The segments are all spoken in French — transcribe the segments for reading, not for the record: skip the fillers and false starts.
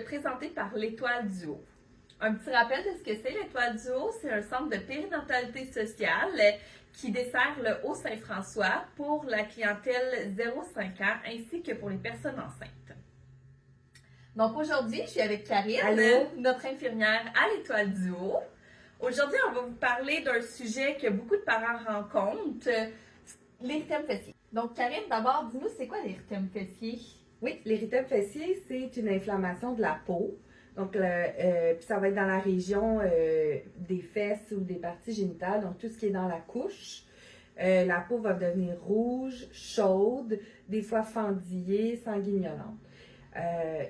présentée par l'Étoile du Haut. Un petit rappel de ce que c'est l'Étoile du Haut, c'est un centre de périnatalité sociale qui dessert le Haut-Saint-François pour la clientèle 0-5 ans ainsi que pour les personnes enceintes. Donc aujourd'hui, je suis avec Karine, Allô? notre infirmière à l'Étoile du Haut. Aujourd'hui, on va vous parler d'un sujet que beaucoup de parents rencontrent, l'érythème fessier. Donc Karine, d'abord, dis-nous, c'est quoi l'érythème fessier? Oui, l'érythème fessier, c'est une inflammation de la peau. Donc, puis ça va être dans la région des fesses ou des parties génitales, donc tout ce qui est dans la couche. La peau va devenir rouge, chaude, des fois fendillée, sanguignolante.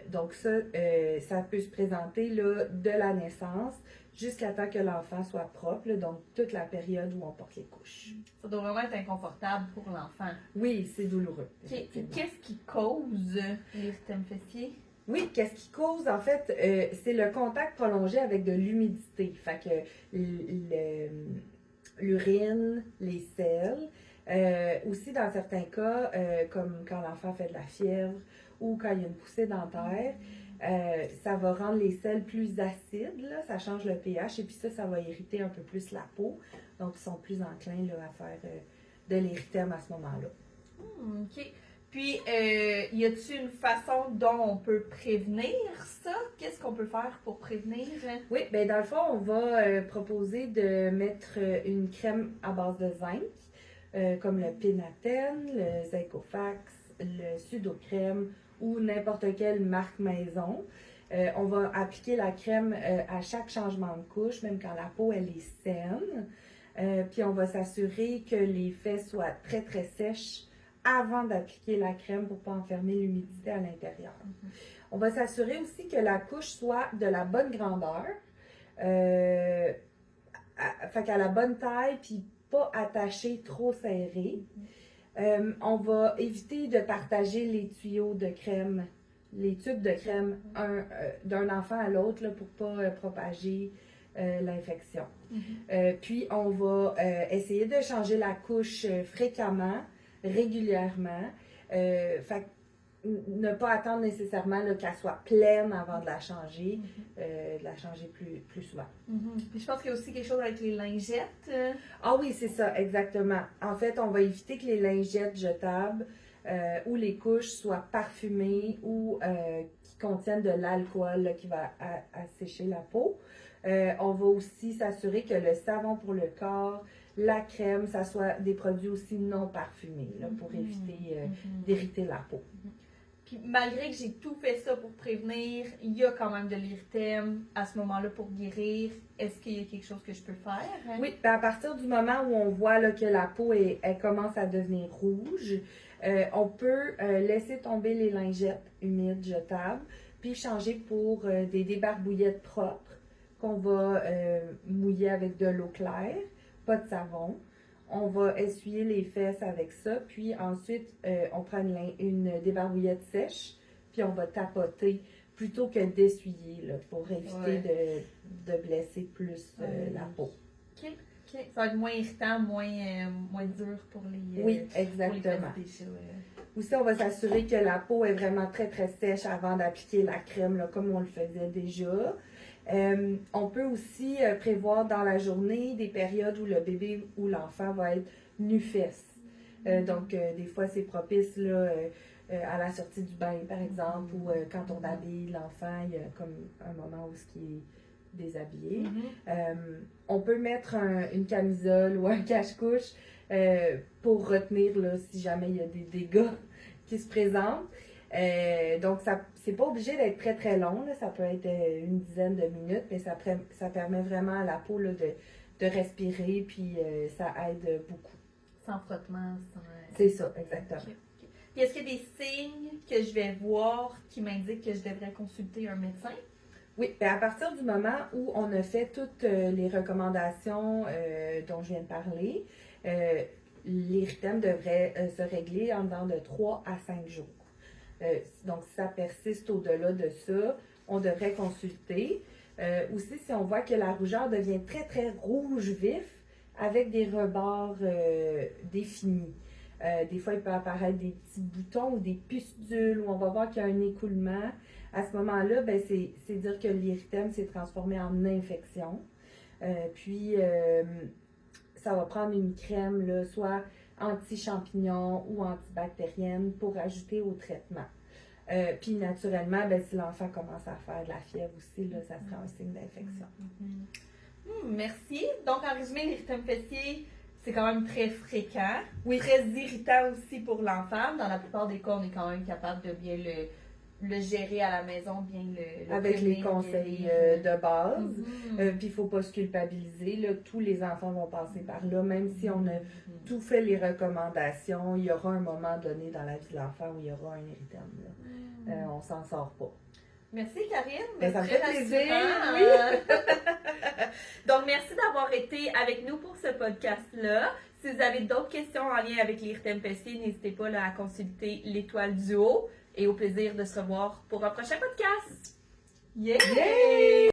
Donc ça peut se présenter là, de la naissance jusqu'à temps que l'enfant soit propre, là, donc toute la période où on porte les couches. Ça doit vraiment être inconfortable pour l'enfant. Oui, c'est douloureux. Qu'est-ce qui cause l'érythème fessier? Oui, qu'est-ce qui cause? En fait, c'est le contact prolongé avec de l'humidité. Fait que l'urine, les selles, aussi dans certains cas, comme quand l'enfant fait de la fièvre ou quand il y a une poussée dentaire, ça va rendre les selles plus acides, là, ça change le pH et puis ça va irriter un peu plus la peau. Donc, ils sont plus enclins là, à faire de l'érythème à ce moment-là. OK. Puis, y a-t-il une façon dont on peut prévenir ça? Qu'est-ce qu'on peut faire pour prévenir? Oui, bien dans le fond, on va proposer de mettre une crème à base de zinc, comme le Pénaten, le Zincofax, le Sudocrème ou n'importe quelle marque maison. On va appliquer la crème à chaque changement de couche, même quand la peau elle est saine. Puis on va s'assurer que les fesses soient très très sèches avant d'appliquer la crème pour ne pas enfermer l'humidité à l'intérieur. On va s'assurer aussi que la couche soit de la bonne grandeur, fait qu'à la bonne taille, puis pas attachée trop serrée. On va éviter de partager les tuyaux de crème, les tubes de crème d'un enfant à l'autre pour ne pas propager l'infection. Puis on va essayer de changer la couche fréquemment, régulièrement. Fait ne pas attendre nécessairement qu'elle soit pleine avant de la changer, plus souvent. Puis je pense qu'il y a aussi quelque chose avec les lingettes. Ah oui, c'est ça, exactement. En fait, on va éviter que les lingettes jetables ou les couches soient parfumées ou qui contiennent de l'alcool qui va assécher la peau. On va aussi s'assurer que le savon pour le corps, la crème, ça soit des produits aussi non parfumés là, pour éviter d'irriter la peau. Puis malgré que j'ai tout fait ça pour prévenir, il y a quand même de l'érythème à ce moment-là pour guérir. Est-ce qu'il y a quelque chose que je peux faire? Oui, à partir du moment où on voit là, que la peau elle commence à devenir rouge, on peut laisser tomber les lingettes humides jetables, puis changer pour des débarbouillettes propres qu'on va mouiller avec de l'eau claire, pas de savon. On va essuyer les fesses avec ça, puis ensuite, on prend une débarbouillette sèche, puis on va tapoter plutôt que d'essuyer là, pour éviter de blesser plus la peau. OK. Ça va être moins irritant, moins dur pour les Oui, exactement. Aussi, on va s'assurer que la peau est vraiment très très sèche avant d'appliquer la crème, là, comme on le faisait déjà. On peut aussi prévoir dans la journée des périodes où le bébé ou l'enfant va être nu-fesse. Donc, des fois, c'est propice là, à la sortie du bain, par exemple, ou quand on habille l'enfant, il y a comme un moment où il est déshabillé. On peut mettre une camisole ou un cache-couche pour retenir là, si jamais il y a des dégâts qui se présentent. Donc, c'est pas obligé d'être très très long, là. Ça peut être une dizaine de minutes, mais ça permet vraiment à la peau là, de respirer, puis ça aide beaucoup. Sans frottement, sans... C'est ça, exactement. Okay. Puis est-ce qu'il y a des signes que je vais voir qui m'indiquent que je devrais consulter un médecin? Oui, bien à partir du moment où on a fait toutes les recommandations dont je viens de parler, l'érythème devrait se régler en dedans de 3 à 5 jours. Donc, si ça persiste au-delà de ça, on devrait consulter. Aussi, si on voit que la rougeur devient très, très rouge vif avec des rebords définis. Des fois, il peut apparaître des petits boutons ou des pustules où on va voir qu'il y a un écoulement À ce moment-là, ben, c'est dire que l'érythème s'est transformé en infection. Puis, ça va prendre une crème, là, soit anti-champignon ou antibactérienne pour ajouter au traitement. Puis naturellement, ben, si l'enfant commence à faire de la fièvre aussi, là, ça sera un signe d'infection. Merci. Donc, en résumé, l'érythème fessier, c'est quand même très fréquent. Oui. Très irritant aussi pour l'enfant. Dans la plupart des cas, on est quand même capable de bien le gérer à la maison, bien le Avec les prévenir, conseils bien de base. Mhm. Puis il ne faut pas se culpabiliser. Là, tous les enfants vont passer par là. Même si on a tout fait les recommandations, il y aura un moment donné dans la vie de l'enfant où il y aura un érythème. Là. On s'en sort pas. Merci Karine. Ben, ça me Très fait plaisir. rassurant. Oui. Donc, merci d'avoir été avec nous pour ce podcast-là. Si vous avez d'autres questions en lien avec l'érythème fessier, n'hésitez pas là, à consulter l'Étoile du Haut. Et au plaisir de se revoir pour un prochain podcast. Yay!